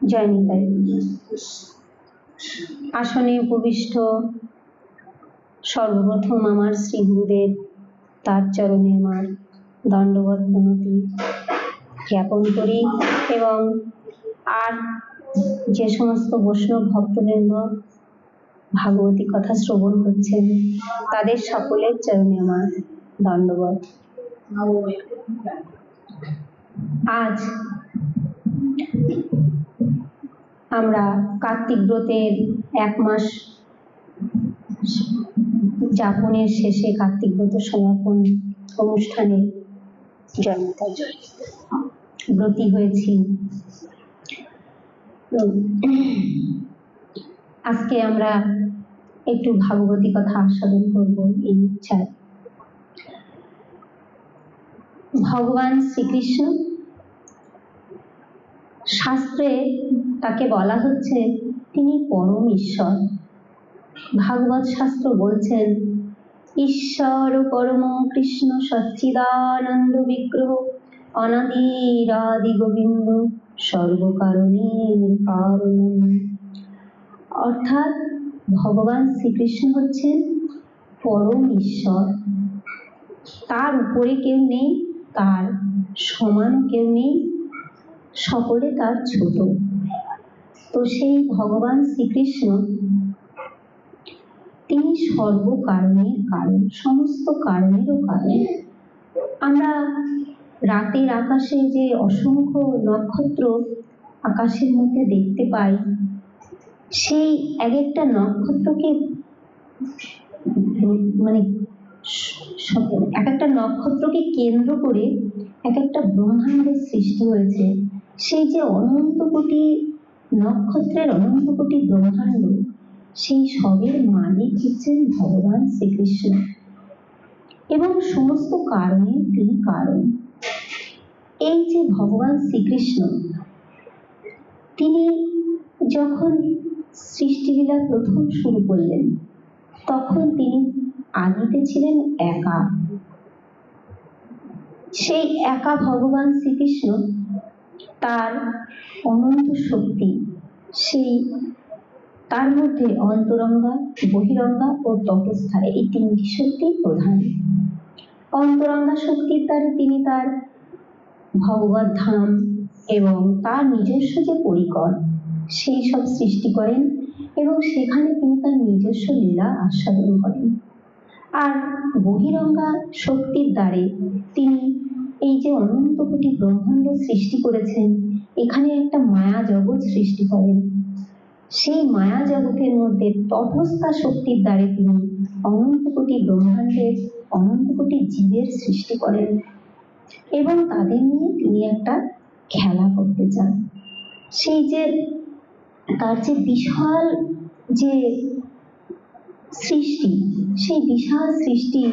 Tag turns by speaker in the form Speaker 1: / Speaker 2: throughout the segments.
Speaker 1: জয় নিতাই। আসনে উপবিষ্ট সর্বপ্রথম আমার শ্রী গুরুদেব তার চরণে আমার দণ্ডবত প্রণতি জ্ঞাপন করি এবং আর যে সমস্ত বৈষ্ণব ভক্তবৃন্দ ভাগবতী কথা শ্রবণ করছেন তাদের সকলের চরণে আমার দণ্ডবত। আজ আমরা কার্তিক ব্রতের 1 মাস যাপনের শেষে কার্তিক ব্রত সমাপন অনুষ্ঠানে জয়নিতাই ব্রতী হয়েছি। আজকে আমরা একটু ভাগবতী কথা আস্বাদন করব এই ইচ্ছায়। ভগবান শ্রীকৃষ্ণ শাস্ত্রে তাকে বলা হচ্ছে তিনি পরম ঈশ্বর। ভাগবত শাস্ত্র বলছেন ঈশ্বর পরম কৃষ্ণ সচ্চিদানন্দ বিগ্রহ অনাদিরাদি গোবিন্দ সর্বকারণের কারণ। অর্থাৎ ভগবান শ্রীকৃষ্ণ হচ্ছেন পরম ঈশ্বর, তার উপরে কেউ নেই, তার সমান কেউ নেই, সকলে তার ছোট। তো সেই ভগবান শ্রীকৃষ্ণ তিনি সর্বকারণের কারণ, সমস্ত কারণেরও কারণ। আমরা রাতের আকাশে যে অসংখ্য নক্ষত্র আকাশের মধ্যে দেখতে পাই, সেই এক একটা নক্ষত্রকে এক একটা নক্ষত্রকে কেন্দ্র করে এক একটা ব্রহ্মাণ্ডের সৃষ্টি হয়েছে। সেই যে অনন্ত কোটি নক্ষত্রের অনন্ত কোটি ব্রহ্মাণ্ড, সেই সবের মালিক হচ্ছেন ভগবান শ্রীকৃষ্ণ এবং সমস্ত কারণের তিনি কারণ। এই যে ভগবান শ্রীকৃষ্ণ তিনি যখন সৃষ্টিলীলা প্রথম শুরু করলেন তখন তিনি আদিতে ছিলেন একা। সেই একা ভগবান শ্রীকৃষ্ণ তার অনন্ত শক্তি, সেই তার মধ্যে অন্তরঙ্গা, বহিরঙ্গা ও তটস্থা এই 3টি শক্তি প্রধান। অন্তরঙ্গা শক্তির দ্বারা তিনি তার ভগবত ধাম এবং তার নিজস্ব যে পরিকর সেই সব সৃষ্টি করেন এবং সেখানে তিনি তার নিজস্ব লীলা আস্বাদন করেন। আর বহিরঙ্গা শক্তির দ্বারে তিনি এই যে অনন্ত কোটি ব্রহ্মাণ্ড সৃষ্টি করেছেন, এখানে একটা মায়া জগৎ সৃষ্টি করেন। সেই মায়া জগতের মধ্যে তটস্থা শক্তির দ্বারে তিনি অনন্ত কোটি ব্রহ্মাণ্ডের অনন্ত কোটি জীবের সৃষ্টি করেন এবং তাদের নিয়ে তিনি একটা খেলা করতে চান। সেই যে তার যে বিশাল যে সৃষ্টি, সেই বিশাল সৃষ্টি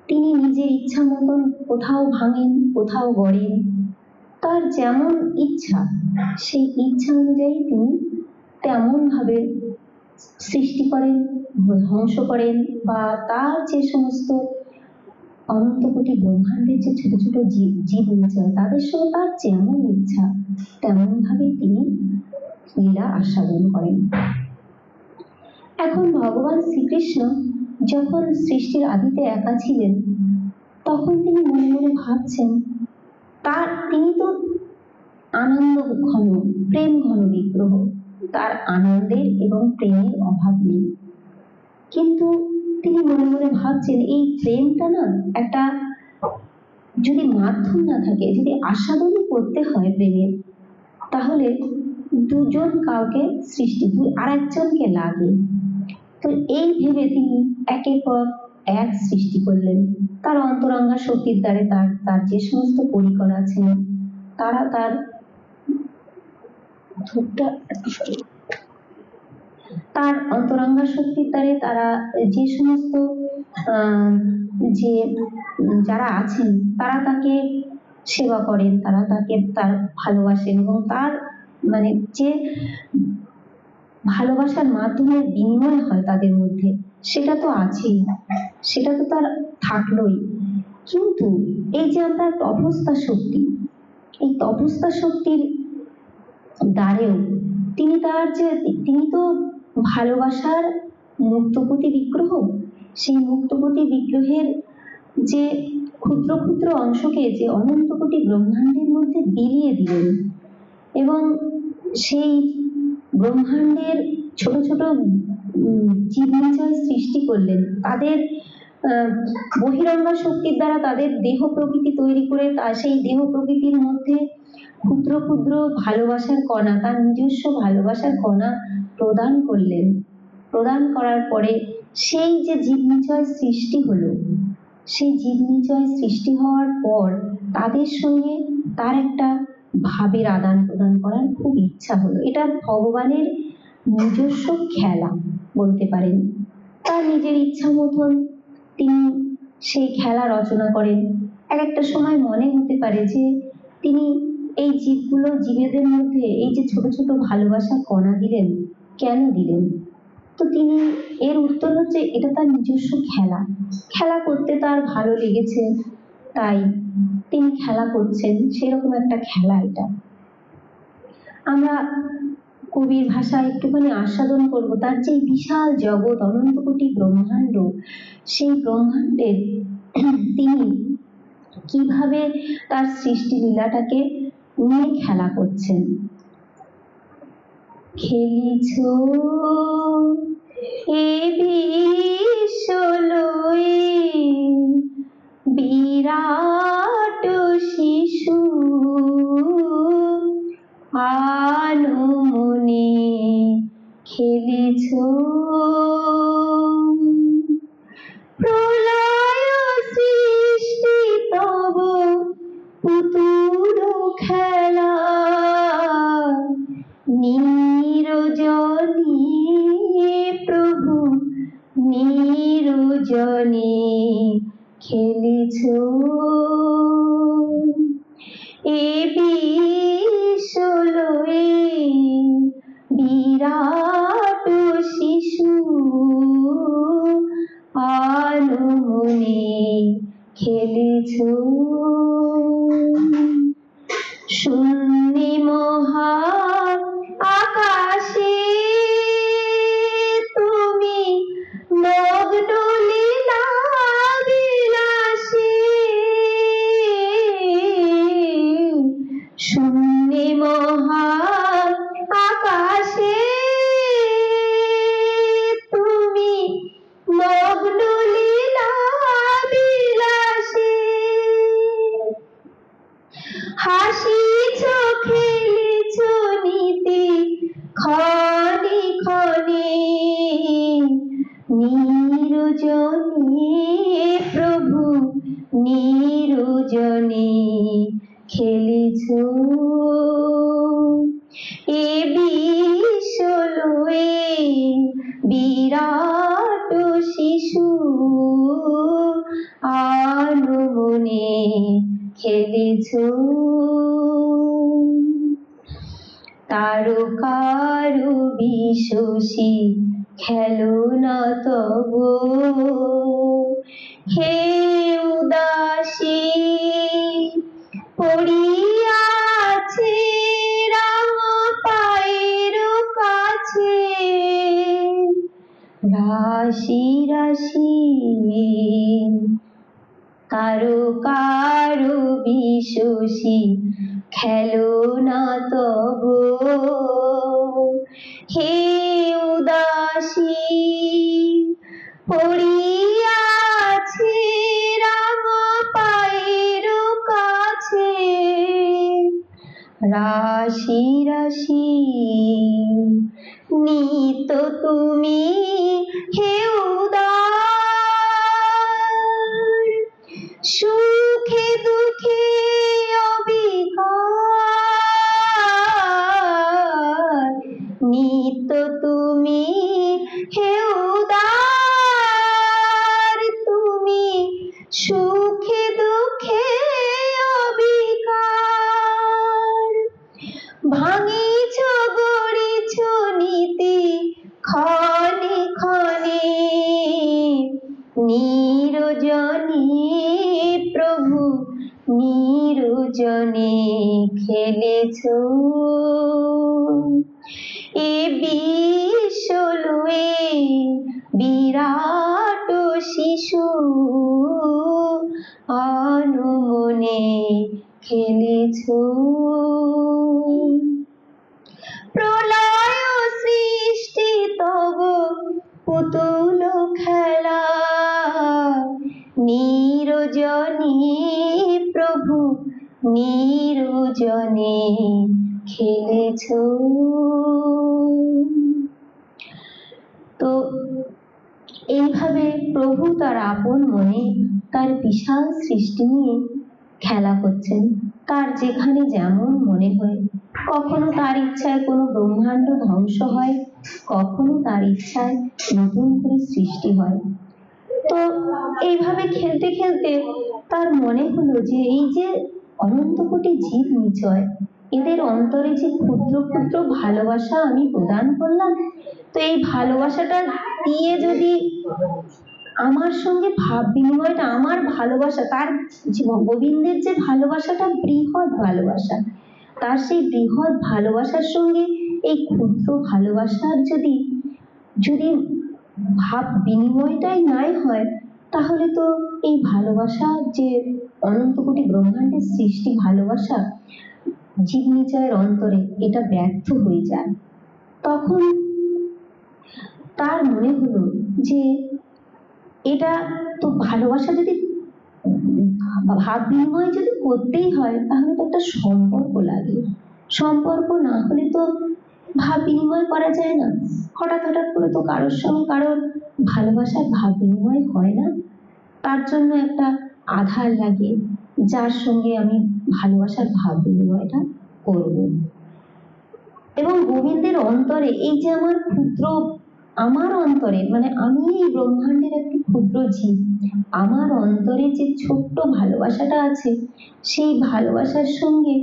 Speaker 1: তিনি নিজের ইচ্ছা মতন কোথাও ভাঙেন, কোথাও গড়েন, তার যেমন ইচ্ছা সেই ইচ্ছা অনুযায়ী তিনি তেমন ভাবে সৃষ্টি করেন, ধ্বংস করেন, বা তার যে সমস্ত অনন্ত কোটি ব্রহ্মাণ্ডের যে ছোট ছোট জীব রয়েছে তাদের সঙ্গে তার যেমন ইচ্ছা তেমন ভাবে তিনি লীলা আস্বাদন করেন। এখন ভগবান শ্রীকৃষ্ণ যখন সৃষ্টির আদিতে একা ছিলেন তখন তিনি মনে মনে ভাবছেন তিনি তো আনন্দ ঘন, প্রেম ঘন বিগ্রহ, তার আনন্দের এবং প্রেমের অভাব নেই। কিন্তু তিনি মনে মনে ভাবছেন এই প্রেমটা না একটা যদি মাধ্যম না থাকে, যদি আস্বাদনই করতে হয় প্রেমের, তাহলে দুজন কাউকে সৃষ্টি আর একজনকে লাগে। তো এই ভেবে তিনি একের পর এক সৃষ্টি করলেন। তার অন্তরঙ্গা শক্তির দ্বারা তার যে সমস্ত পরিকর আছেন তারা তার অন্তরঙ্গা শক্তির দ্বারা তারা যে সমস্ত যারা আছেন তারা তাকে সেবা করেন, তারা তার ভালোবাসেন এবং তার যে ভালোবাসার মাধ্যমে বিনিময় হয় তাদের মধ্যে সেটা তো আছেই, সেটা তো তার থাকলোই। কিন্তু এই যে আপনার তপস্থা শক্তি, এই তপস্থা শক্তির দ্বারেও তিনি তো ভালোবাসার মুক্তপতি বিগ্রহ। সেই মুক্তপতি বিগ্রহের যে ক্ষুদ্র ক্ষুদ্র অংশকে যে অনন্ত কোটি ব্রহ্মাণ্ডের মধ্যে বিলিয়ে দিলেন এবং সেই ব্রহ্মাণ্ডের ছোট ছোট জীবনিচয় সৃষ্টি করলেন, তাদের বহিরঙ্গা শক্তির দ্বারা তাদের দেহ প্রকৃতি তৈরি করে সেই দেহ প্রকৃতির মধ্যে ক্ষুদ্র ক্ষুদ্র ভালোবাসার কণা, তার নিজস্ব ভালোবাসার কণা প্রদান করলেন। প্রদান করার পরে সেই যে জীবনিচয় সৃষ্টি হলো, সেই জীবনিচয় সৃষ্টি হওয়ার পর তাদের সঙ্গে তার একটা ভাবের আদান প্রদান করার খুব ইচ্ছা হলো। এটা ভগবানের নিজস্ব খেলা বলতে পারেন। তার নিজের ইচ্ছা মতন তিনি সেই খেলা রচনা করেন। আর একটা সময় মনে হতে পারে যে তিনি এই জীবেদের মধ্যে এই যে ছোট ছোট ভালোবাসার কণা দিলেন, কেন দিলেন? তো তিনি এর উত্তর হচ্ছে এটা তার নিজস্ব খেলা। খেলা করতে তার ভালো লেগেছে, তাই তিনি খেলা করছেন, সেরকম একটা খেলা এটা। আমরা কবির ভাষায় একটুখানি আস্বাদন করবো তার যে বিশাল জগৎ, অনন্ত কোটি ব্রহ্মাণ্ড, সেই ব্রহ্মাণ্ডের তিনি কিভাবে তার সৃষ্টি লীলাটাকে নিয়ে খেলা করছেন। খেলিছ এ বিশ্বলয়ে বিরাট শিশু আনমনে খেলিছ প্রলয় সৃষ্টি তব পুতুল খেলা নিরজনী প্রভু নিরজনী খেলিছ এ বিশ্বলয়ে বিরাট শিশু আনমনে খেলিছ শূন্যে মহা আকাশে তুমি মগ্ন লীলা বিলাসে শূন্যে মহা আকাশে তুমি মগ্ন লীলা বিলাসে হাসিছ খেলিছ নীতি ক্ষণে ক্ষণে নিরজনী প্রভু নিরজনী খেলিছ এ বিশ্বলয়ে বিরাট শিশু আনমনে খেলিছ তারকার বিশ্বসী খেলো না তব হে উদাসী পড়িয়াছে রাম পায়ের কাছে রাশি রাশি তারকার বিশ্বসী খেলো না তব হে উদাসী পড়িয়াছে রাম পায়ের কাছে রাশি রাশি নিত তুমি হে উদার সুখে দুঃখে অবিকার নিত তুমি হে উদার তুমি সুখে দুঃখে অবিকার ভাঙিছ গড়িছ নীতি ক্ষণে ক্ষণে নিরজনী প্রভু নিরজনী খেলেছ বিশ্বলুয়ে বিরাট শিশু আনমনে খেলেছ। প্রলয় সৃষ্টি তব পুতুল খেলা, নিরজনে প্রভু নিরজনে খেলেছ। তো এইভাবে প্রভু তার আপন মনে তার বিশাল সৃষ্টি নিয়ে খেলা করছেন, তার যেখানে যেমন মনে হয়। কখনো তার ইচ্ছায় কোনো ব্রহ্মাণ্ড ধ্বংস হয়, কখনো তার ইচ্ছায় নতুন করে সৃষ্টি হয়। তো এইভাবে খেলতে খেলতে তার মনে হলো যে এই যে অনন্ত কোটি জীব নিচয়, এদের অন্তরে যে ক্ষুদ্র ক্ষুদ্র ভালোবাসা আমি প্রদান করলাম, তো এই ভালোবাসাটা দিয়ে যদি আমার সঙ্গে ভাব বিনিময়টা, আমার ভালোবাসা, তার গোবিন্দের যে ভালোবাসাটা বৃহৎ ভালোবাসা, তার সেই বৃহৎ ভালোবাসার সঙ্গে এই ক্ষুদ্র ভালোবাসার যদি যদি ভাব বিনিময়টাই নাই হয়, তাহলে তো এই ভালোবাসা যে অনন্ত কোটি ব্রহ্মাণ্ডের সৃষ্টি ভালোবাসা জীব নিচয়ের অন্তরে, এটা ব্যর্থ হয়ে যায়। তখন তার মনে হলো যে এটা তো ভালোবাসা যদি ভাব বিনিময় যদি করতেই হয়, তাহলে তো একটা সম্পর্ক লাগে। সম্পর্ক না হলে তো ভাব বিনিময় করা যায় না। হঠাৎ হঠাৎ করে তো কারোর সঙ্গে কারোর ভালোবাসার ভাব বিনিময় হয় না। তার জন্য একটা আধার লাগে, যার সঙ্গে আমি ভালোবাসার ভাব বিনিময়টা করব। এবং গোবিন্দের অন্তরে এই যে আমার ক্ষুদ্র, আমার অন্তরে মানে আমি এই ব্রহ্মাণ্ডের একটি ক্ষুদ্র জীব, আমার অন্তরে যে ছোট্ট ভালোবাসাটা আছে, সেই ভালোবাসার সঙ্গে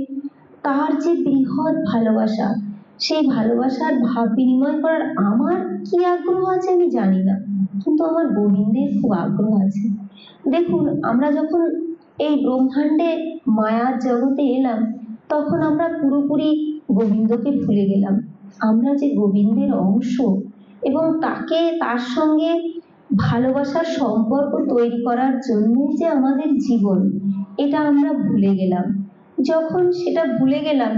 Speaker 1: তার যে বৃহৎ ভালোবাসা, সেই ভালোবাসার ভাব বিনিময় করার আমার কি আগ্রহ আছে আমি জানি না, কিন্তু আমার গোবিন্দের খুব আগ্রহ আছে। দেখুন, আমরা যখন এই ব্রহ্মাণ্ডে মায়ার জগতে এলাম, তখন আমরা পুরোপুরি গোবিন্দকে ভুলে গেলাম। আমরা যে গোবিন্দের অংশ এবং তাকে, তার সঙ্গে ভালোবাসার সম্পর্ক তৈরি করার জন্য যে আমাদের জীবন, এটা আমরা ভুলে গেলাম। যখন সেটা ভুলে গেলাম,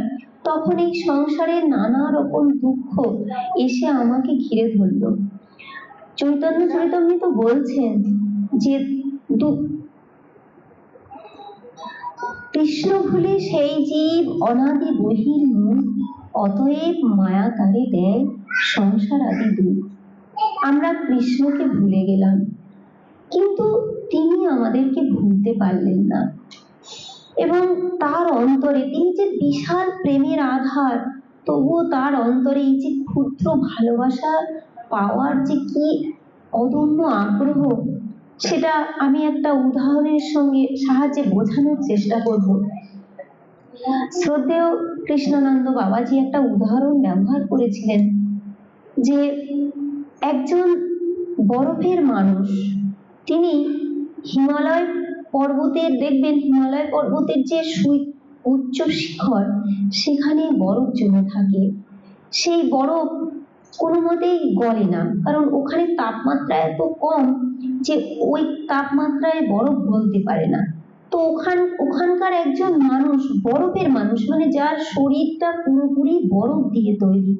Speaker 1: তখন এই সংসারের নানা রকম দুঃখ এসে আমাকে ঘিরে ধরল। চৈতন্য চরিতামৃত বলছেন যে কৃষ্ণ ভুলে সেই জীব অনাদি বহির্মূল, অতএব মায়া তারে দেয় সংসার আদি দুঃখ। আমরা কৃষ্ণকে ভুলে গেলাম, কিন্তু তিনি আমাদেরকে ভুলতে পারলেন না। এবং তার অন্তরে তিনি যে বিশাল প্রেমের আধার, তবুও তার অন্তরে এই যে ক্ষুদ্র ভালোবাসা পাওয়ার যে কি অদম্য আগ্রহ, সেটা আমি একটা উদাহরণের সঙ্গে সাহায্যে বোঝানোর চেষ্টা করব। শ্রদ্ধেয় কৃষ্ণানন্দ বাবাজি একটা উদাহরণ ব্যবহার করেছিলেন যে একজন বরফের মানুষ, তিনি হিমালয় পর্বতের, দেখবেন হিমালয় পর্বতের যে উচ্চ শিখর, সেখানে বরফ জমে থাকে। সেই বরফ কোনো মতেই গলে না, কারণ ওখানে তাপমাত্রা এত কম যে ওই তাপমাত্রায় বরফ গলতে পারে না। তো ওখানকার একজন মানুষ, বরফের মানুষ মানে যার শরীরটা পুরোপুরি বরফ দিয়ে তৈরি,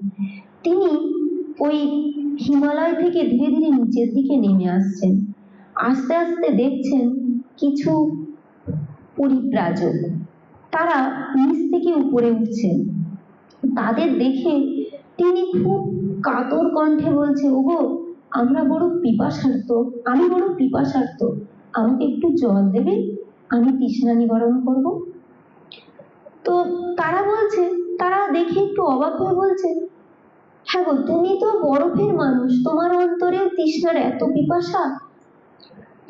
Speaker 1: তিনি ওই হিমালয় থেকে ধীরে ধীরে নিচের দিকে নেমে আসছেন। আস্তে আস্তে দেখছেন কিছু পরিব্রাজক, তারা নিচ থেকে উপরে উঠছেন। তাদের দেখে তিনি খুব কাতর কণ্ঠে বলছে, ওগো আমরা বড় পিপাসার্ত, আমি বড় পিপাসার্ত, আমাকে একটু জল দেবে, আমি তৃষ্ণা নিবারণ করব। তো তারা বলছে, তারা দেখে একটু অবাক হয়ে বলছে, হ্যাঁ গো, তুমি তো বরফের মানুষ, তোমার অন্তরেও তৃষ্ণার এত পিপাসা?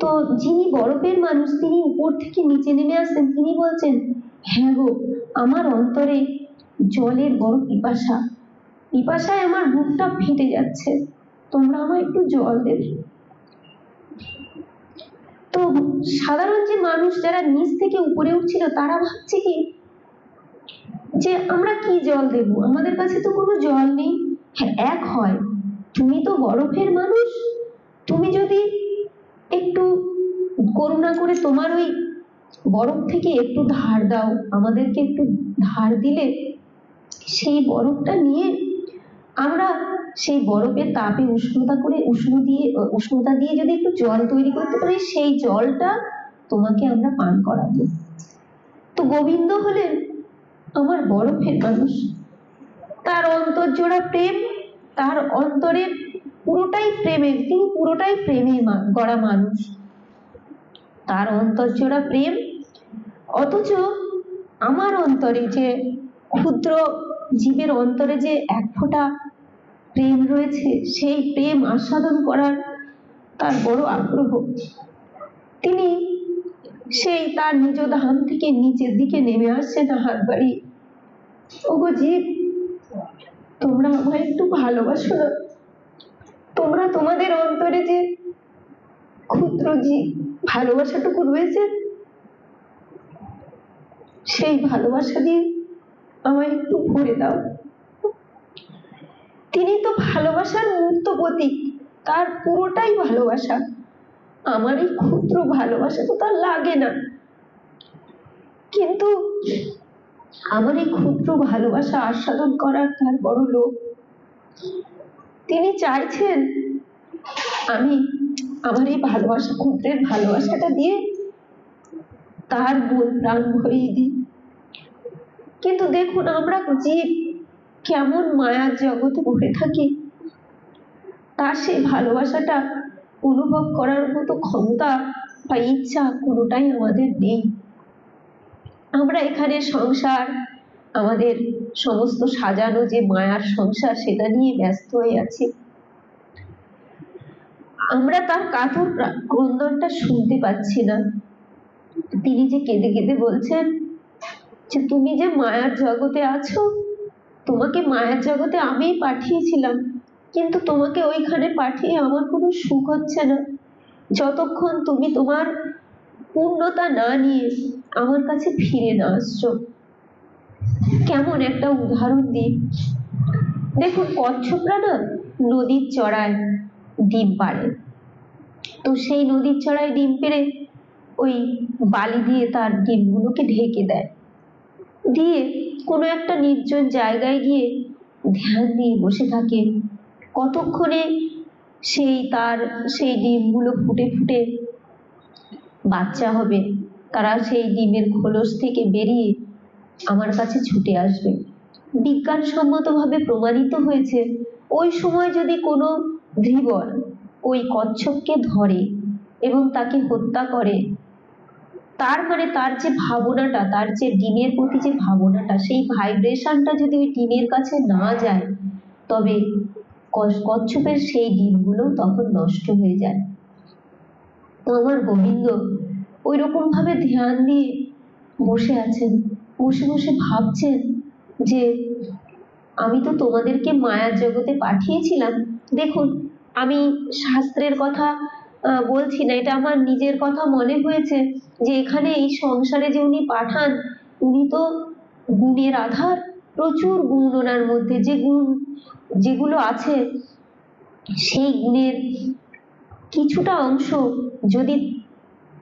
Speaker 1: তো যিনি বরফের মানুষ, তিনি উপর থেকে নিচে নেমে আসছেন, তিনি বলছেন, হ্যাঁ গো, আমার অন্তরে জলের বড় পিপাসা, পিপাসায় আমার বুকটা ফেটে যাচ্ছে, তোমরা আমায় একটু জল দেবে। তো সাধারণ যে মানুষ যারা নিচ থেকে উপরে উঠছিল, তারা ভাবছে কি যে আমরা কি জল দেব, আমাদের কাছে তো কোনো জল নেই। হ্যাঁ, এক হয়, তুমি তো বরফের মানুষ, তুমি যদি একটু করুণা করে তোমার ওই বরফ থেকে একটু ধার দাও, আমাদেরকে একটু ধার দিলে সেই বরফটা নিয়ে আমরা সেই বরফের তাপে উষ্ণতা দিয়ে যদি একটু জল তৈরি করতে পারি, সেই জলটা তোমাকে আমরা পান করাবো। তো গোবিন্দ হলেন আমার বরফের মানুষ, তার অন্তর্জোড়া প্রেম, তার অন্তরের পুরোটাই প্রেমের, তিনি পুরোটাই প্রেমে গড়া মানুষ, তার অন্তর্জোড়া প্রেম। অথচ আমার অন্তরে যে ক্ষুদ্র জীবের অন্তরে যে এক ফোঁটা প্রেম রয়েছে, সেই প্রেম আস্বাদন করার তার বড় আগ্রহ। তিনি সেই তার নিজ ধাম থেকে নিচের দিকে নেমে আসছেন হাত বাড়িয়ে, ওগো জীব, তোমরা আমায় একটু ভালোবাসো না? তোমরা তোমাদের অন্তরে যে ক্ষুদ্র জীব ভালোবাসাটুকু রয়েছে, সেই ভালোবাসা দিয়ে আমায় একটু ভরে দাও। তিনি তো ভালোবাসার মূর্ত প্রতীক, তার পুরোটাই ভালোবাসা। আমার এই ক্ষুদ্র ভালোবাসা তো তার লাগে না, কিন্তু আমার এই ক্ষুদ্র ভালোবাসা আস্বাদন করার তার বড় লোভ। তিনি চাইছেন আমি আমার এই ভালোবাসা, ক্ষুদ্রের ভালোবাসাটা দিয়ে তার মন প্রাণ ভরিয়ে দিই। কিন্তু দেখুন, আমরা জীব কেমন মায়ার জগতে ঘুরে থাকি, তার সেই ভালোবাসাটা অনুভব করার মতো ক্ষমতা বা ইচ্ছা কোনোটাই আমাদের নেই। আমরা এখানে সংসার, আমাদের সমস্ত সাজানো যে মায়ার সংসার, সেটা নিয়ে ব্যস্ত হয়ে আছি। আমরা তার কাতর ক্রন্দনটা শুনতে পাচ্ছি না। তিনি যে কেঁদে কেঁদে বলছেন যে তুমি যে মায়ার জগতে আছো, তোমাকে মায়ার জগতে আমি পাঠিয়েছিলাম, কিন্তু তোমাকে ওইখানে পাঠিয়ে আমার কোনো সুখ হচ্ছে না, যতক্ষণ তুমি তোমার পূর্ণতা না নিয়ে আমার কাছে ফিরে না আসছো। কেমন একটা উদাহরণ দিই, দেখুন কচ্ছপরা না নদীর চড়ায় ডিম পাড়ে, তো সেই নদীর চড়ায় ডিম পেড়ে ওই বালি দিয়ে তার ডিমগুলোকে ঢেকে দেয়, দিয়ে কোনো একটা নির্জন জায়গায় গিয়ে ধ্যান দিয়ে বসে থাকে। কতক্ষণে সেই ডিমগুলো ফুটে ফুটে বাচ্চা হবে, তারা সেই ডিমের খোলস থেকে বেরিয়ে আমার কাছে ছুটে আসবে। বিজ্ঞানসম্মতভাবে প্রমাণিত হয়েছে, ওই সময় যদি কোনো ধীবর ওই কচ্ছপকে ধরে এবং তাকে হত্যা করে, তার মানে তার যে ভাবনাটা, তার যে ডিমের প্রতি যে ভাবনাটা, সেই ভাইব্রেশনটা যদি ওই ডিমের কাছে না যায়, তবে কচ্ছপের সেই ডিমগুলো তখন নষ্ট হয়ে যায়। তো আমার গোবিন্দ ওই রকম ভাবে ধ্যান দিয়ে বসে আছেন, বসে বসে ভাবছেন যে আমি তো তোমাদেরকে মায়ার জগতে পাঠিয়েছিলাম। দেখুন, আমি শাস্ত্রের কথা বলছি না, এটা আমার নিজের কথা মনে হয়েছে যে এখানে এই সংসারে যে উনি পাঠান, উনি তো গুণের আধার, প্রচুর গুণ ওনার মধ্যে, যে গুণ যেগুলো আছে, সেই গুণের কিছুটা অংশ যদি,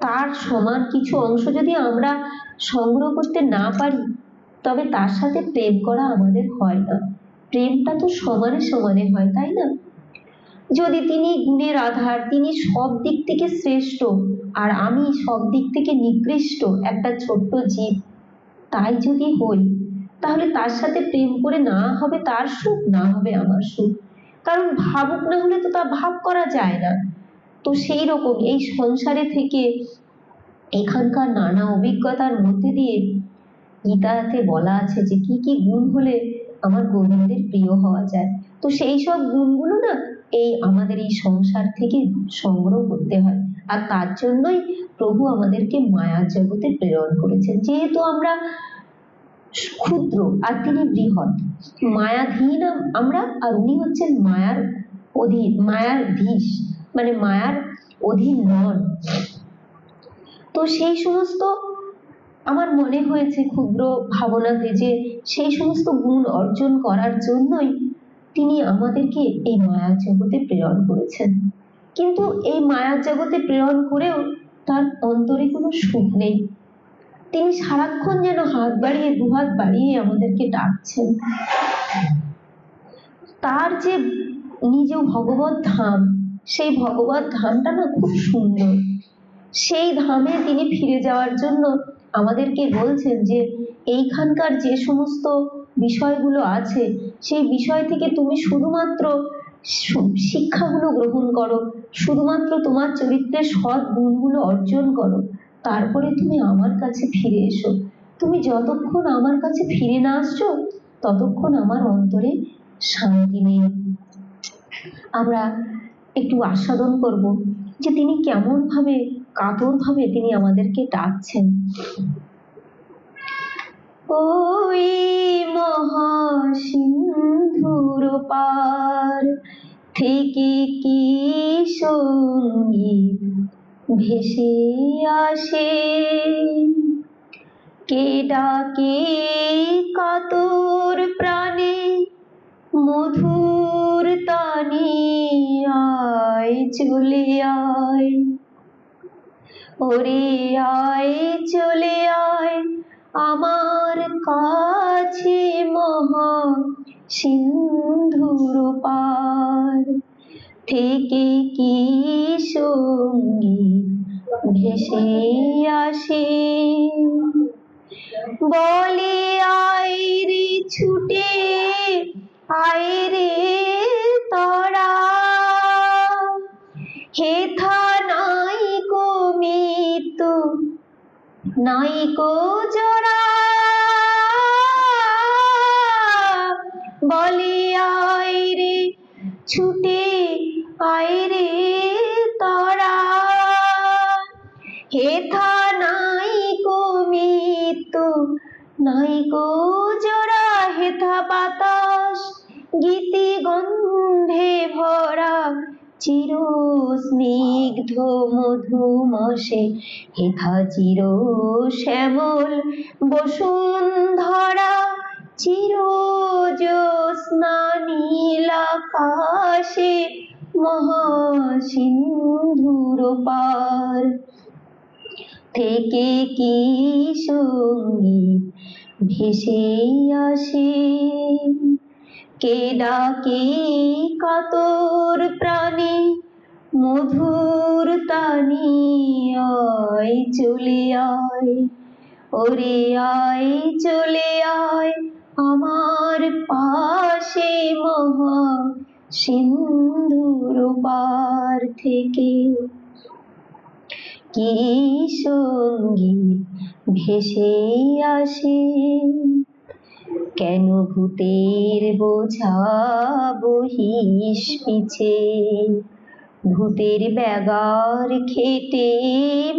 Speaker 1: তার সমান কিছু অংশ যদি আমরা সংগ্রহ করতে না পারি, তবে তার সাথে প্রেম করা আমাদের হয় না। প্রেমটা তো সমানে সমানে হয়, তাই না? যদি তিনি গুণের আধার, তিনি সব দিক থেকে শ্রেষ্ঠ, আর আমি সব দিক থেকে নিকৃষ্ট একটা ছোট্ট জীব, তাই যদি হই, তাহলে তার সাথে প্রেম করে না হবে তার সুখ, না হবে আমার সুখ। কারণ ভাবুক না হলে তো তা ভাব করা যায় না। তো সেই রকম এই সংসারে থেকে এখানকার নানা অভিজ্ঞতার মধ্যে দিয়ে গীতাতে বলা আছে যে কি কি গুণ হলে আমার গোবিন্দের প্রিয় হওয়া যায়। তো সেই সব গুণগুলো না আমাদের এই সংসার থেকে সংগ্রহ করতে হয়, আর তার জন্যই প্রভু আমাদেরকে মায়ার জগতে প্রেরণ করেছেন। যেহেতু আমরা ক্ষুদ্র আর তিনি বৃহৎ, মায়াধীন আমরা, আর উনি হচ্ছেন মায়ার অধীন, মায়ার ধীশ, মানে মায়ার অধীন নন। তো সেই সমস্ত আমার মনে হয়েছে ক্ষুদ্র ভাবনাতে যে সেই সমস্ত গুণ অর্জন করার জন্যই তিনি আমাদেরকে এই মায়ার জগতে প্রেরণ করেছেন, কিন্তু এই মায়ার জগতে প্রেরণ করেও তার অন্তরে কোনো সুখ নেই। তিনি সারাক্ষণ যেন হাত বাড়িয়ে দুহাত বাড়িয়ে আমাদেরকে ডাকছেন। তার যে নিজ ভগবত ধাম, সেই ভগবত ধামটা না খুব সুন্দর। সেই ধামে তিনি ফিরে যাওয়ার জন্য আমাদেরকে বলছেন যে এইখানকার যে সমস্ত বিষয়গুলো আছে সেই বিষয় থেকে তুমি শুধুমাত্র শিক্ষাগুলো গ্রহণ করো, শুধুমাত্র তোমার চরিত্রের সৎ গুণগুলো অর্জন করো, তারপরে তুমি আমার কাছে ফিরে এসো। তুমি যতক্ষণ আমার কাছে ফিরে না আসছো ততক্ষণ আমার অন্তরে শান্তি নেই। আমরা একটু আস্বাদন করব যে তিনি কেমন ভাবে কাতর ভাবে তিনি আমাদেরকে ডাকছেন। ওই মহাসিন্ধুর পার থেকে কি সঙ্গীত ভেসে আসে, কে ডাকে কাতর প্রাণে মধুর তানে, আয় চলে আয়, ওরে আয় চলে আয় আমার কাছে মহা সিন্ধুর পার থেকে কি সঙ্গীত ভেসে আসে। বলে আয় রে ছুটে আয় রে তরা, হেথা নাই কো মৃত্যু নাই কো জরা। বলে আয় রে ছুটে আয় রে তরা, হেথা নাই কো মৃত্যু নাই কো জরা। হেথা বাতাস গীতি গন্ধে ভরা চির স্নিগ্ধ মধুমাসে, হেথা চির শ্যামল বসুন্ধরা, চির জ্যোৎস্না নীল আকাশে মহাসিন্ধুর পার থেকে কি সঙ্গীত ভেসে আসে, কে ডাকে কাতর প্রাণে মধুর তানে, আয় চলে আয়, ওরে আয় চলে আয় আমার পাশে মহা সিন্ধুর পার থেকে কি সঙ্গীত ভেসে আসে। কেন ভূতের বোঝা বহিস পিছে, ভূতের ব্যাগার খেটে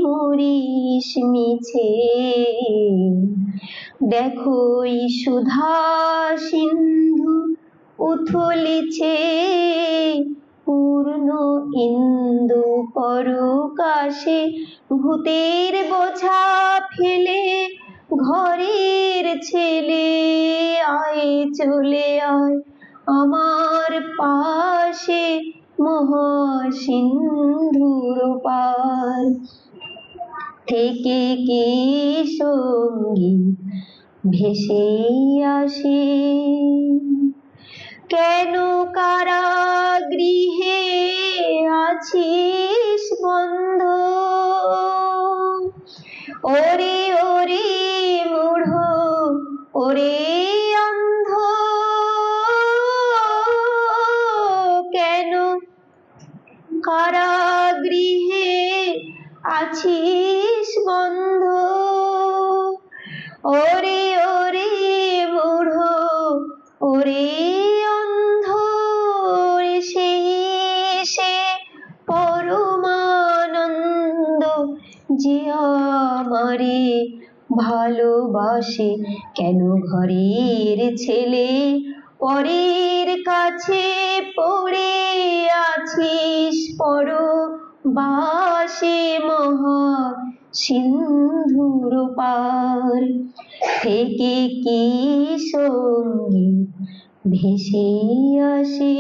Speaker 1: মরিস মিছে। দেখো সুধা সিন্ধু উথলিছে পূর্ণ ইন্দু পরকাশে, ভূতের বোঝা ফেলে ঘরের ছেলে, আয় চলে আয় আমার পাশে মহাসিন্ধুর পার থেকে কি সঙ্গীত ভেসে আসে। কেন কারাগৃহে আছিস বন্ধ, ওরে ওরে মূঢ় ওরে অন্ধ। কেন কারাগৃহে আছিস বন্ধ, ওরে ওরে মূঢ় ওরে অন্ধ। সেই সে পরমানন্দ যে আমারে ভালোবাসে, কেন ঘরের ছেলে পরের কাছে পড়ে আছিস পরবাসে মহা সিন্ধুর পার থেকে কি সঙ্গীত ভেসে আসে।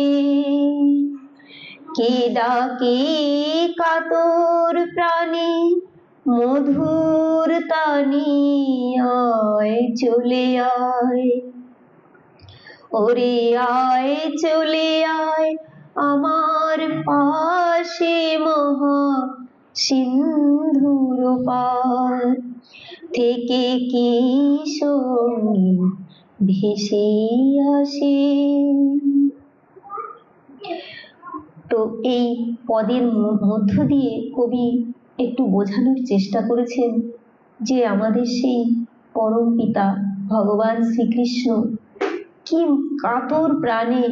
Speaker 1: কে ডাকে কাতর প্রাণে মধুর তানে, আয় চলে আয়, ওরে আয় চলে আয় আমার পাশে মহা সিন্ধুর পার থেকে কি সঙ্গী ভেসে আসে। তো এই পদের মধ্য দিয়ে কবি একটু বোঝানোর চেষ্টা করেছেন যে আমাদের সেই পরম পিতা ভগবান শ্রীকৃষ্ণ কি কাতর প্রাণে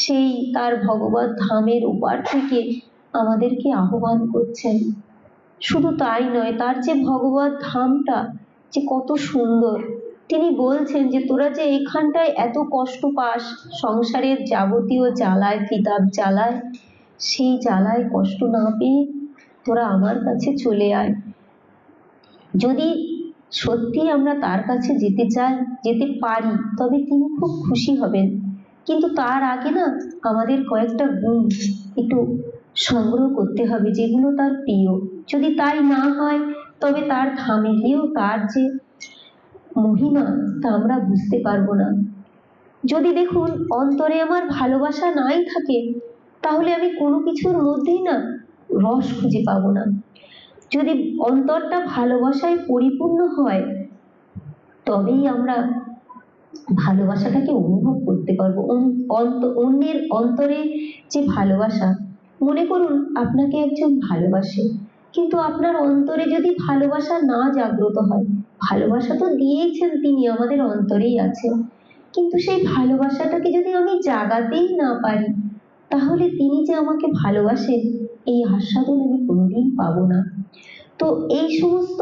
Speaker 1: সেই তার ভগবত ধামের ওপার থেকে আমাদেরকে আহ্বান করছেন। শুধু তাই নয়, তার যে ভগবত ধামটা যে কত সুন্দর, তিনি বলছেন যে তোরা যে এখানটায় এত কষ্ট পাস সংসারের যাবতীয় জ্বালায় ত্রিতাপ জ্বালায়, সেই জ্বালায় কষ্ট না পেয়ে তোরা আমার কাছে চলে আয়। যদি সত্যি আমরা তার কাছে যেতে চাই, যেতে পারি, তবে তিনি খুব খুশি হবেন। কিন্তু তার আগে না আমাদের কয়েকটা গুণ একটু সংগ্রহ করতে হবে যেগুলো তার প্রিয়। যদি তাই না হয় তবে তার ধামে গিয়েও তার যে মহিমা তা আমরা বুঝতে পারবো না। যদি দেখুন অন্তরে আমার ভালোবাসা নাই থাকে, তাহলে আমি কোনো কিছুর মধ্যেই না রস খুঁজে পাবো না। যদি অন্তরটা ভালোবাসায় পরিপূর্ণ হয় তবেই আমরা ভালোবাসাটাকে অনুভব করতে পারবো। অন্যের অন্তরে যে ভালোবাসা, মনে করুন আপনাকে একজন ভালোবাসে, কিন্তু আপনার অন্তরে যদি ভালোবাসা না জাগ্রত হয়, ভালোবাসা তো দিয়েছেন তিনি, আমাদের অন্তরেই আছে, কিন্তু সেই ভালোবাসাটাকে যদি আমি জাগাতেই না পারি, তাহলে তিনি যে আমাকে ভালোবাসেন এই আস্বাদন আমি কোনোদিন পাবো না। তো এই সমস্ত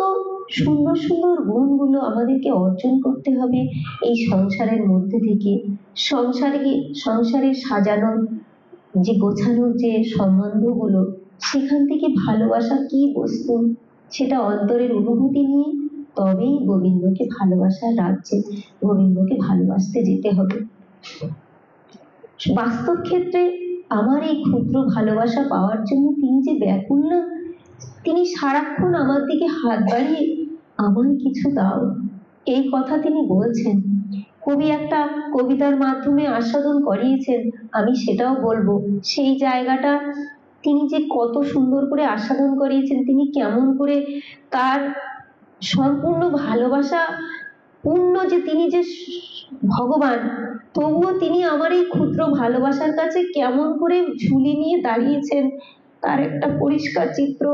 Speaker 1: সুন্দর সুন্দর গুণগুলো আমাদেরকে অর্জন করতে হবে এই সংসারের মধ্যে থেকে। সংসারে সাজানো যে গোছানো যে সম্বন্ধগুলো, সেখান থেকে ভালোবাসা কি বস্তু সেটা অন্তরের অনুভূতি নিয়ে তবেই গোবিন্দকে ভালোবাসার রাজ্যে গোবিন্দকে ভালোবাসতে যেতে হবে। বাস্তব ক্ষেত্রে আমার এই ক্ষুদ্র ভালোবাসা পাওয়ার জন্য তিনি যে ব্যাকুল না, তিনি সারাক্ষণ আমার দিকে হাত বাড়িয়ে আমায় কিছু দাও এই কথা তিনি বলছেন। কবি একটা কবিতার মাধ্যমে আস্বাদন করিয়েছেন, আমি সেটাও বলবো। সেই জায়গাটা তিনি যে কত সুন্দর করে আস্বাদন করিয়েছেন, তিনি কেমন করে তার সম্পূর্ণ ভালোবাসা পূর্ণ যে তিনি যে ভগবান, তবুও তিনি আমার এই ক্ষুদ্র ভালোবাসার কাছে কেমন করে ঝুলি নিয়ে দাঁড়িয়েছেন, তার একটা পরিষ্কার চিত্র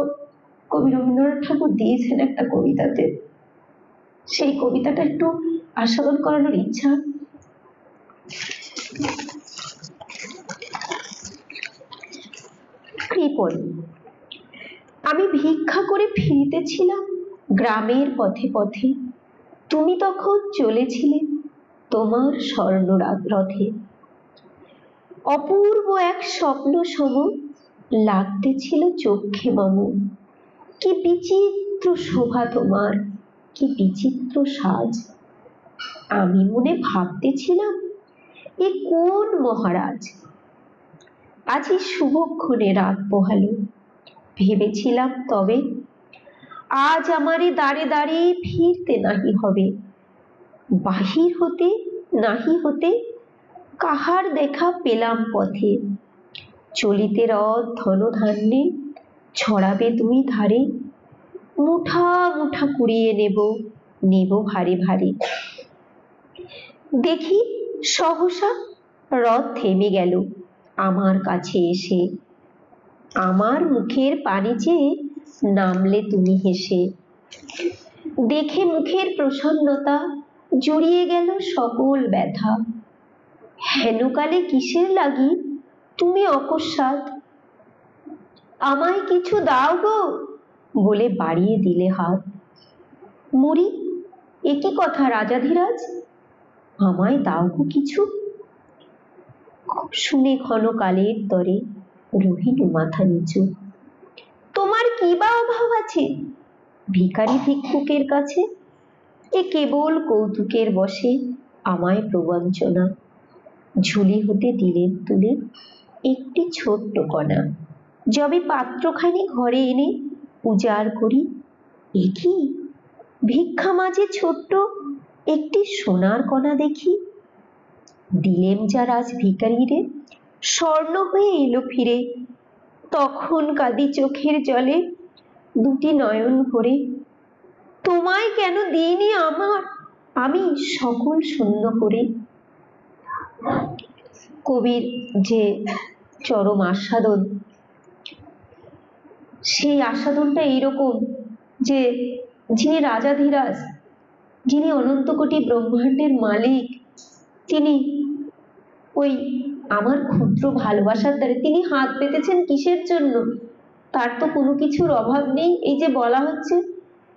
Speaker 1: কবি রবীন্দ্রনাথ ঠাকুর দিয়েছেন একটা কবিতাতে। সেই কবিতাটা একটু আস্বাদন করানোর ইচ্ছা। কৃপণ। আমি ভিক্ষা করে ফিরিতেছিলাম গ্রামের পথে পথে, তুমি তখন চলেছিলে তোমার স্বর্ণ রথে। অপূর্ব এক স্বপ্ন সম লাগতেছিল চক্ষে মম, কি বিচিত্র শোভা তোমার, কি বিচিত্র সাজ। আমি মনে ভাবতেছিলাম এ কোন মহারাজ, আজি শুভক্ষণে রাত পোহালো। ভেবেছিলাম তবে আজ আমারে দাঁড়ে দাঁড়ে ফিরতে নাহি হবে, বাহির হতে নাহি হতে কাহার দেখা পেলাম পথে। চলিতে রথ ধনধান্যে ছড়াবে তুমি ধারে, মুঠা মুঠা কুড়িয়ে নেব ভারে ভারে। দেখি সহসা রথ থেমে গেল আমার কাছে এসে, আমার মুখের পানে চেয়ে নামলে তুমি হেসে। দেখে মুখের প্রসন্নতা জুড়িয়ে গেল সকল ব্যথা, হেনকালে কিসের লাগি তুমি অকস্মাৎ, আমায় কিছু দাও গো বলে বাড়িয়ে দিলে হাত। মরি, এ কি কথা রাজাধিরাজ, আমায় দাও গো কিছু। শুনে ক্ষণকালের তরে রহিল মাথা নিচু। তোমার কি বা অভাব আছে ভিখারি ভিক্ষুকের কাছে, এ কেবল কৌতুকের বশে আমায় প্রবঞ্চনা।
Speaker 2: ঝুলি হতে দিলেন তুলে একটি ছোট্ট কণা। যবে পাত্রখানি ঘরে এনে উজাড় করি, এ কি ভিক্ষা মাঝে ছোট্ট একটি সোনার কণা দেখি। দিলেম যা রাজ ভিখারিরে, স্বর্ণ হয়ে এলো ফিরে। তখন কাঁদি চোখের জলে দুটি নয়ন ভরে, তোমায় কেন দিইনি আমার আমি সকল শূন্য করে। কবির যে চরম আস্বাদন, সেই আস্বাদনটা এইরকম যে যিনি রাজাধিরাজ, যিনি অনন্ত কোটি ব্রহ্মাণ্ডের মালিক, তিনি ওই আমার ক্ষুদ্র ভালোবাসার দ্বারা তিনি হাত পেতেছেন কিসের জন্য? তার তো কোনো কিছুর অভাব নেই। এই যে বলা হচ্ছে,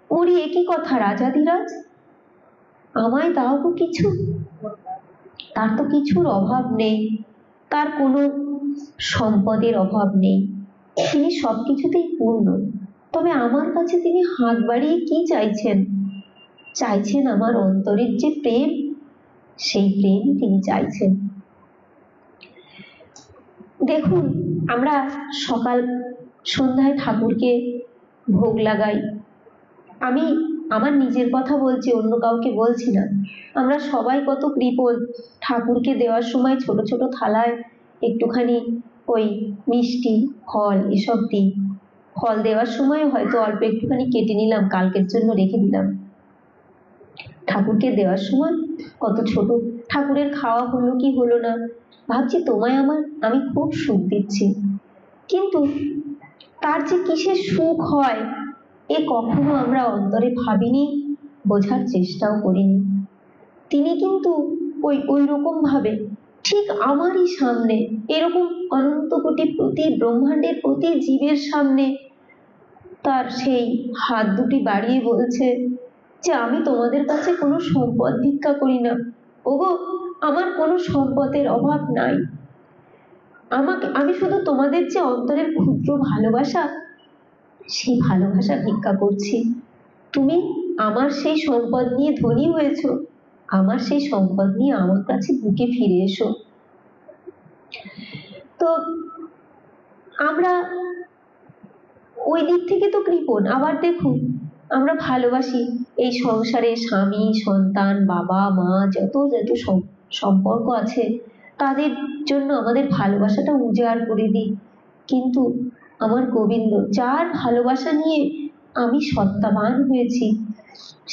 Speaker 2: ওরি একই কথা রাজাধিরাজ আমায় দাও গো কিছু, তার তো কিছুর অভাব নেই, তার কোনো সম্পদের অভাব নেই, তিনি সবকিছুতেই পূর্ণ। তবে আমার কাছে তিনি হাত বাড়িয়ে কি চাইছেন? চাইছেন আমার অন্তরের যে প্রেম, সেই প্রেম তিনি চাইছেন। দেখুন, আমরা সকাল সন্ধ্যায় ঠাকুরকে ভোগ লাগাই। আমি আমার নিজের কথা বলছি, অন্য কাউকে বলছি না। আমরা সবাই কত কৃপণ, ঠাকুরকে দেওয়ার সময় ছোট ছোট থালায় একটুখানি ওই মিষ্টি ফল এসব দিই। ফল দেওয়ার সময় হয়তো অল্প একটুখানি কেটে নিলাম, কালকের জন্য রেখে দিলাম। ঠাকুরকে দেওয়ার সময় কত ছোট, ঠাকুরের খাওয়া হলো কি হলো না, ভাবছি তোমায় আমি খুব সুখ দিচ্ছি, কিন্তু তার যে কিসের সুখ হয় এ কখনো আমরা অন্তরে ভাবিনি, বোঝার চেষ্টাও করিনি। তিনি কিন্তু ওই রকম ভাবে ঠিক আমারই সামনে, এরকম অনন্ত কোটি প্রতি ব্রহ্মাণ্ডের প্রতি জীবের সামনে তার সেই হাত দুটি বাড়িয়ে বলছে যে আমি তোমাদের কাছে কোনো সম্পদ ভিক্ষা করি না, ওগো আমার কোনো সম্পদের অভাব নাই, আমি শুধু তোমাদের যে অন্তরের ক্ষুদ্র ভালোবাসা, সেই ভালোবাসা ভিক্ষা করছি। তুমি আমার সেই সম্পদ নিয়ে ধনী হয়েছো, আমার সেই সম্পদ নিয়ে আমার কাছে বুকে ফিরে এসো। তো আমরা ওই দিক থেকে তো কৃপণ। আবার দেখুন, আমরা ভালোবাসি, এই সংসারে স্বামী সন্তান বাবা মা যত যত সম্পর্ক আছে তাদের জন্য আমাদের ভালোবাসাটা উজাড় করে দিই, কিন্তু আমার গোবিন্দ যার ভালোবাসা নিয়ে আমি সত্তাবান হয়েছি,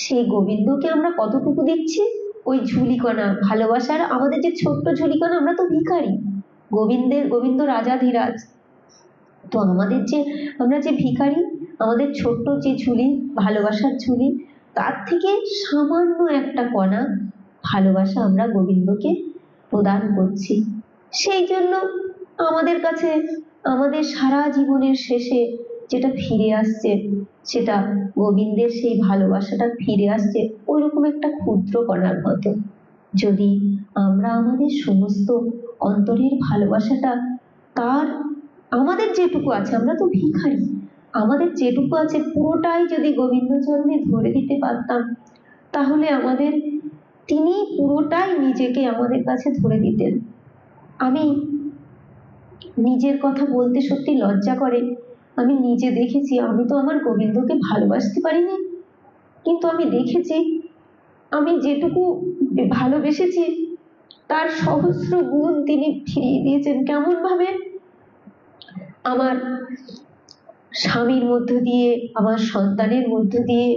Speaker 2: সেই গোবিন্দকে আমরা কতটুকু দিচ্ছি? ওই ঝুলিকণা ভালোবাসার, আমাদের যে ছোট্ট ঝুলিকণা, আমরা তো ভিখারি, গোবিন্দ রাজাধিরাজ, তো আমাদের যে আমরা যে ভিখারি, আমাদের ছোট্ট যে ঝুলি ভালোবাসার ঝুলি, তার থেকে সামান্য একটা কণা ভালোবাসা আমরা গোবিন্দকে প্রদান করছি। সেই জন্য আমাদের কাছে আমাদের সারা জীবনের শেষে যেটা ফিরে আসছে, সেটা গোবিন্দের সেই ভালোবাসাটা ফিরে আসছে ওইরকম একটা ক্ষুদ্র কণার মতো। যদি আমরা আমাদের সমস্ত অন্তরের ভালোবাসাটা তার, আমাদের যেটুকু আছে, আমরা তো ভিখারি, আমাদের যেটুকু আছে পুরোটাই যদি গোবিন্দ চরণে ধরে দিতে পারতাম, তাহলে আমাদের তিনি পুরোটাই নিজেকে আমাদের কাছে ধরে দিতেন। আমি নিজের কথা বলতে সত্যি লজ্জা করে, আমি নিজে দেখেছি, আমি তো আমার গোবিন্দকে ভালোবাসতে পারিনি, কিন্তু আমি দেখেছি আমি যেটুকু ভালোবেসেছি তার সহস্র গুণ তিনি ফিরিয়ে দিয়েছেন। কেমন ভাবে? আমার স্বামীর মধ্য দিয়ে, আমার সন্তানের মধ্য দিয়ে,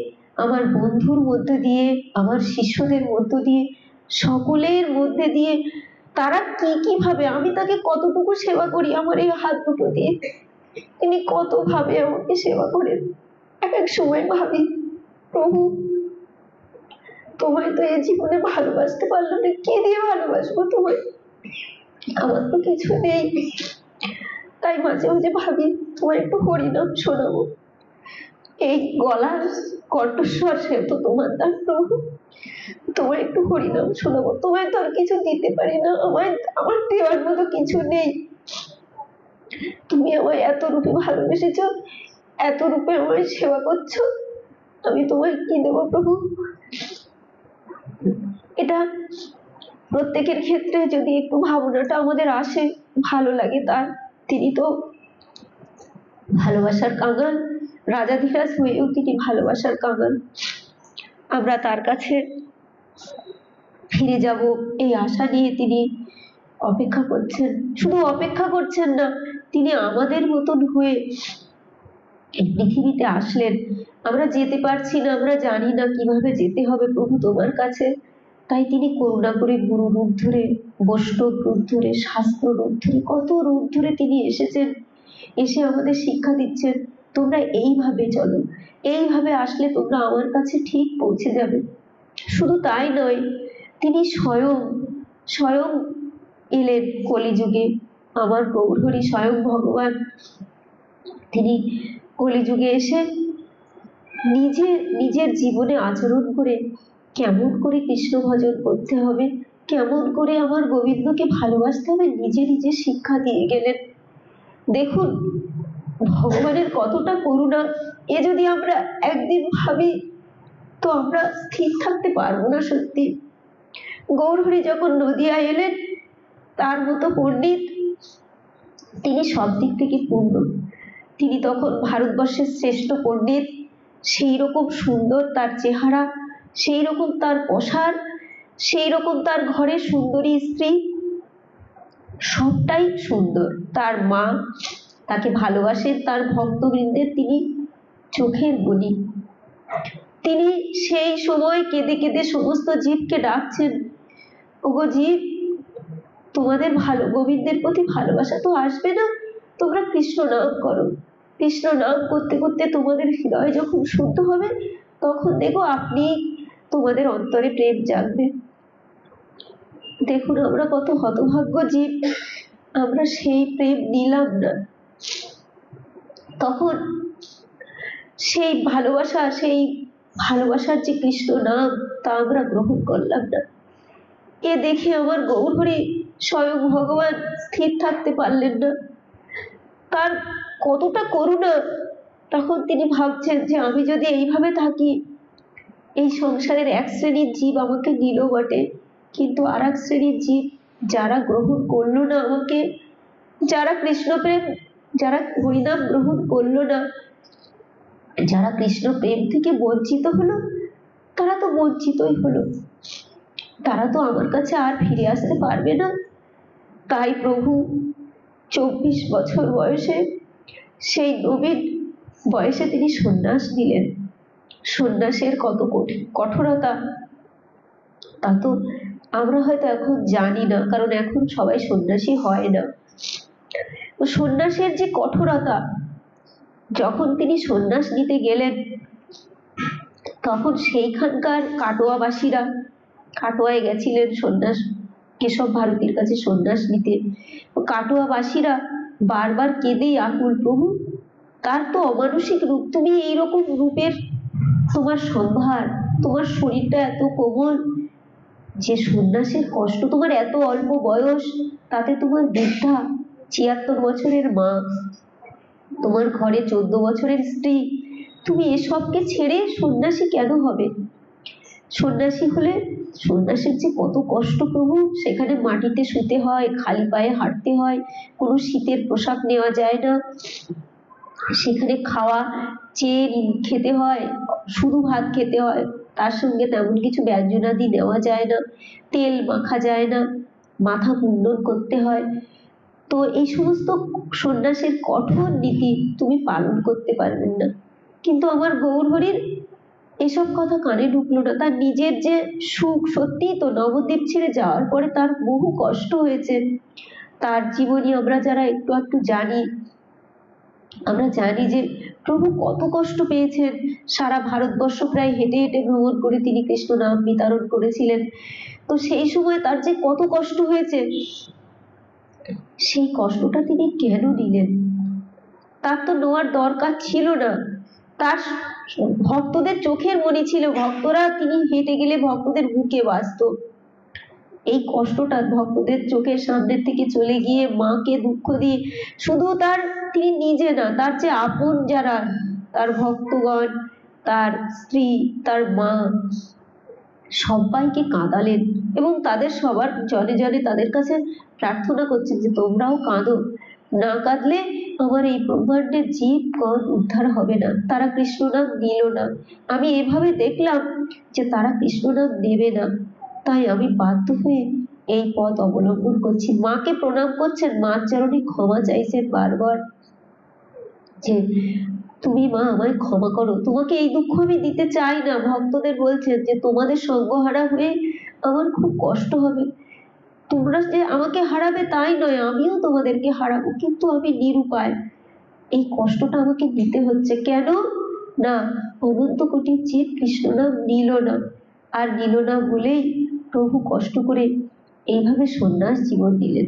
Speaker 2: আমার বন্ধুর মধ্য দিয়ে, আমার শিষ্যদের মধ্য দিয়ে, সকলের মধ্যে দিয়ে তারা কি ভাবে, আমি তাকে কতটুকু সেবা করি আমার এই হাত দুটো দিয়ে, তিনি কত ভাবে আমাকে সেবা করেন। এক এক সময় ভাবি, প্রভু তোমায় তো এই জীবনে ভালোবাসতে পারলাম না, কি দিয়ে ভালোবাসবো তোমায়, আমার তো কিছু নেই। তাই মাঝে মাঝে ভাবি তোমার একটু হরিনাম শোনাবো, এই গলার কণ্ঠস্বর সে তো তোমার দান প্রভু, তোমার একটু হরিনাম শোনাবো, তোমায় তো আর কিছু দিতে পারি না, আমার দেওয়ার মতো কিছু নেই, তুমি আমায় এত রূপে ভালোবেসেছো, এত রূপে আমায় সেবা করছো, আমি তোমায় কি দেবো প্রভু? এটা প্রত্যেকের ক্ষেত্রে যদি একটু ভাবনাটা আমাদের আসে, ভালো লাগে তার। তিনি তো ভালোবাসার কাঙাল, রাজাধিরাজ হয়েও তিনি ভালোবাসার কাঙাল। আমরা তার কাছে ফিরে যাব এই আশা নিয়ে তিনি অপেক্ষা করছেন। শুধু অপেক্ষা করছেন না, তিনি আমাদের মতন হয়ে এই পৃথিবীতে আসলেন। আমরা যেতে পারছি না, আমরা জানি না কিভাবে যেতে হবে প্রভু তোমার কাছে, তাই তিনি করুণা করে গুরু রূপ ধরে, বৈষ্ণব রূপ ধরে, শাস্ত্র রূপ ধরে, কত রূপ ধরে তিনি এসেছেন। এসে আমাদের শিক্ষা দিচ্ছেন, তোমরা এইভাবে চলো, এইভাবে আসলে তোমরা আমার কাছে ঠিক পৌঁছে যাবে। শুধু তাই নয়, তিনি স্বয়ং স্বয়ং এলেন কলিযুগে। আমার গৌরহরি স্বয়ং ভগবান, তিনি কলিযুগে এসে নিজে নিজের জীবনে আচরণ করে কেমন করে কৃষ্ণ ভজন করতে হবে, কেমন করে আমার গোবিন্দকে ভালোবাসতে হবে, নিজে নিজে শিক্ষা দিয়ে গেলেন। দেখুন ভগবানের কতটা করুণা। এ যদি আমরা একদিন ভাবি তো আমরা স্থির থাকতে পারবো না। সত্যি গৌরহরি যখন নদিয়া এলেন, তার মতো পণ্ডিত তিনি সব দিক থেকে পূর্ণ। তিনি তখন ভারতবর্ষের শ্রেষ্ঠ পণ্ডিত। সেই রকম সুন্দর তার চেহারা, সেই রকম তার পোশাক, সেই রকম তার ঘরে সুন্দরী স্ত্রী, সবটাই সুন্দর। তার মা তাকে ভালোবাসেন, তার ভক্তবৃন্দের তিনি চোখের মণি। তিনি সেই সময় কেঁদে কেঁদে সমস্ত জীবকে ডাকছেন, ওগো জীব, তোমাদের ভালো গোবিন্দের প্রতি ভালোবাসা তো আসবে না, তোমরা কৃষ্ণ নাম করো। কৃষ্ণ নাম করতে করতে তোমাদের হৃদয় যখন শুদ্ধ হবে, তখন দেখো আপনি তোমাদের অন্তরে প্রেম জাগবে। দেখুন আমরা কত হতভাগ্য জীব, আমরা সেই প্রেম নিলাম না। তখন সেই ভালোবাসা, সেই ভালোবাসার যে কৃষ্ণ নাম, তা আমরা গ্রহণ করলাম না। এ দেখে আমার গৌরহরি স্বয়ং ভগবান স্থির থাকতে পারলেন না। তার কতটা করুণা। তখন তিনি ভাবছেন যে আমি যদি এইভাবে থাকি, এই সংসারের এক শ্রেণীর জীব আমাকে নিল বটে, কিন্তু আর এক শ্রেণীর জীব যারা গ্রহণ করলো না আমাকে, যারা কৃষ্ণপ্রেম, যারা হরিনাম গ্রহণ করলো না, যারা কৃষ্ণ প্রেম থেকে বঞ্চিত হলো, তারা তো বঞ্চিতই হলো, তারা তো আমার কাছে আর ফিরে আসতে পারবে না। তাই প্রভু 24 বছর বয়সে, সেই নবীন বয়সে তিনি সন্ন্যাস নিলেন। সন্ন্যাসের কত কঠোরতা তা তো আমরা হয়তো এখন জানি না, কারণ এখন সবাই সন্ন্যাসী হয় না। তো সন্ন্যাসের যে কঠোরতা, যখন তিনি সন্ন্যাস নিতে গেলেন, তখন সেইখানকার কাটোয়াবাসীরা, কাটোয়ায় গেছিলেন সন্ন্যাস কেশব ভারতীর কাছে সন্ন্যাস নিতে, কাটোয়াবাসীরা বারবার কেঁদেই আকুল, প্রভু তার তো অমানুষিক রূপ, তুমি এইরকম রূপের তোমার সম্ভার, তোমার শরীরটা এত কোমল, যে সন্ন্যাসের কষ্ট, তোমার এত অল্প বয়স, তাতে তোমার বৃদ্ধা 76 বছরের মা, তোমার ঘরে 14 বছরের স্ত্রী, তুমি এসবকে ছেড়ে সন্ন্যাসী কেন হবে? সন্ন্যাসী হলে সন্ন্যাসীর যে কত কষ্ট প্রভু, সেখানে মাটিতে শুতে হয়, খালি পায়ে হাঁটতে হয়, কোনো শীতের পোশাক নেওয়া যায় না, সেখানে খাওয়া চেয়ে খেতে হয়, শুধু ভাত খেতে হয়, তার সঙ্গে তেমন কিছু ব্যঞ্জনাদি নেওয়া যায় না, তেল মাখা যায় না, মাথা মুন্ডন করতে হয়। তো এই সমস্ত সন্ন্যাসের কঠোর নীতি তুমি পালন করতে পারবেন না। কিন্তু আমার গৌরহরির এসব কথা কানে ঢুকলো না। তার নিজের যে সুখ, সত্যি তো নবদ্বীপ ছেড়ে যাওয়ার পরে তার বহু কষ্ট হয়েছে। তার জীবনী আমরা যারা একটু একটু জানি, আমরা জানি যে প্রভু কত কষ্ট পেয়েছেন। সারা ভারতবর্ষ প্রায় হেঁটে হেঁটে ভ্রমণ করে তিনি কৃষ্ণ নাম বিতরণ করেছিলেন। তো সেই সময় তার যে কত কষ্ট হয়েছে, সেই কষ্টটা তিনি কেন নিলেন? তার তো নেওয়ার দরকার ছিল না। তার ভক্তদের চোখের মণি ছিল, ভক্তরা, তিনি হেঁটে গেলে ভক্তদের বুকে বাজতো। এই কষ্টটা ভক্তদের চোখের সামনে থেকে চলে গিয়ে মাকে দুঃখ দিয়ে, শুধু তার তিনি নিজে না, তার যে আপন যারা, তার ভক্তগণ, তার স্ত্রী, তার মা, সবাইকে কাঁদালেন এবং তাদের সবার জনে জনে তাদের কাছে প্রার্থনা করছেন যে তোমরাও কাঁদো, না কাঁদলে আমার এই ব্রহ্মাণ্ডের জীবগণ উদ্ধার হবে না। তারা কৃষ্ণ নাম নিল না। আমি এভাবে দেখলাম যে তারা কৃষ্ণ নাম নেবে না, তাই আমি বাধ্য হয়ে এই পথ অবলম্বন করছি। মাকে প্রণাম করছেন, মার চরণে ক্ষমা চাইছেন বারবার যে তুমি মা আমায় ক্ষমা করো, তোমাকে এই দুঃখ আমি দিতে চাই না। ভক্তদের বলছেন যে তোমাদের সঙ্গহারা হয়ে আমার খুব কষ্ট হবে, তোমরা যে আমাকে হারাবে তাই নয়, আমিও তোমাদেরকে হারাবো, কিন্তু আমি নিরুপায়, এই কষ্টটা আমাকে নিতে হচ্ছে। কেন না, অনন্ত কোটি জীব কৃষ্ণ নাম নিল না, আর নিল না বলেই প্রভু কষ্ট করে এইভাবে সন্ন্যাস জীবন দিলেন।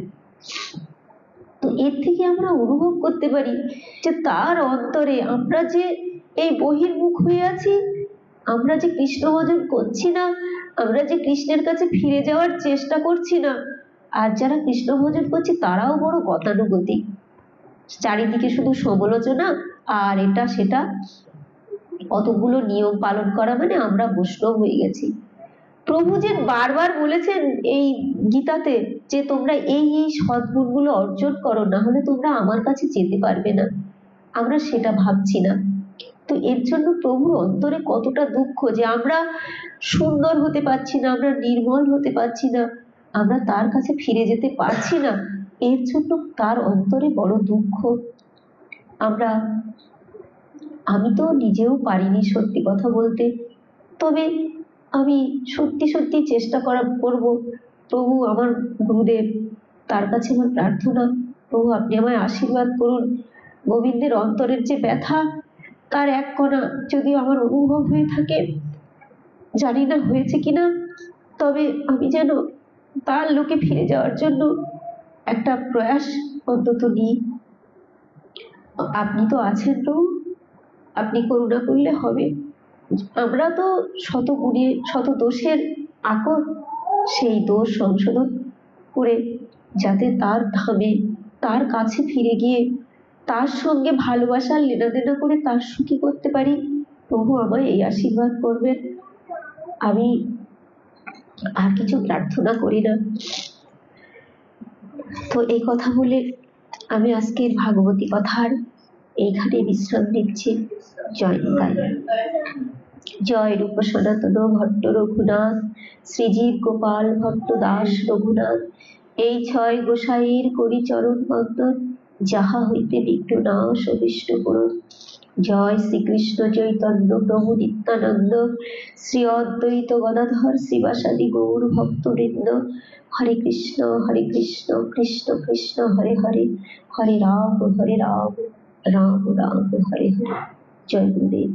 Speaker 2: তো এর থেকে আমরা অনুভব করতে পারি যে তার অন্তরে আমরা যে এই বহির্মুখ হয়ে আছি, আমরা যে কৃষ্ণ ভজন করছি না, আমরা যে কৃষ্ণের কাছে ফিরে যাওয়ার চেষ্টা করছি না, আর যারা কৃষ্ণ ভজন করছে তারাও বড় গতানুগতিক, চারিদিকে শুধু সমালোচনা আর এটা সেটা, কতগুলো নিয়ম পালন করা, মানে আমরা বৈষ্ণব হয়ে গেছি। প্রভু যে বারবার বলেছেন এই গীতাতে যে তোমরা এই এই সদ্গুণগুলো অর্জন করো, না হলে তোমরা আমার কাছে যেতে পারবে না, আমরা সেটা ভাবছি না। তো এর জন্য প্রভুর অন্তরে কতটা দুঃখ যে আমরা সুন্দর হতে পারছি না, আমরা নির্মল হতে পারছি না, আমরা তার কাছে ফিরে যেতে পারছি না, এর জন্য তার অন্তরে বড় দুঃখ। আমি তো নিজেও পারিনি সত্যি কথা বলতে, তবে আমি সত্যি সত্যি চেষ্টা করব। প্রভু আমার গুরুদেব, তার কাছে আমার প্রার্থনা, প্রভু আপনি আমায় আশীর্বাদ করুন। গোবিন্দের অন্তরের যে ব্যথা, তার এক কণা যদি আমার অনুভব হয়ে থাকে, জানি না হয়েছে কিনা, তবে আমি যেন তার লোকে ফিরে যাওয়ার জন্য একটা প্রয়াস অন্তত নিই। আপনি তো আছেন প্রভু, আপনি করুণা করলে হবে। আমরা তো শত গুণে শত দোষের আকর, সেই দোষ সংশোধন করে যাতে তার ধামে তার কাছে ফিরে গিয়ে তার সঙ্গে ভালোবাসার লেনাদেনা করে তার সুখী করতে পারি, প্রভু আমায় এই আশীর্বাদ করবেন। আমি আর কিছু প্রার্থনা করি না। তো এই কথা বলে আমি আজকের ভাগবতী কথার এইখানে বিশ্রাম নিচ্ছি। জয় নিতাই। জয় রূপ সনাতন ভট্ট রঘুনাথ, শ্রীজীব গোপাল ভট্ট দাস রঘুনাথ, এই ছয় গোসাইয়ের করি চরণ বন্দন, যাহা হইতে বিঘ্ন নাশ অভীষ্ট পূরণ। জয় শ্রীকৃষ্ণ চৈতন্য প্রভু নিত্যানন্দ, শ্রী অদ্বৈত গদাধর শ্রীবাসাদি গৌর ভক্তবৃন্দ। হরে কৃষ্ণ কৃষ্ণ কৃষ্ণ হরে হরে, হরে রাম রাম রাম হরে হরে। জয় গুরুদেব।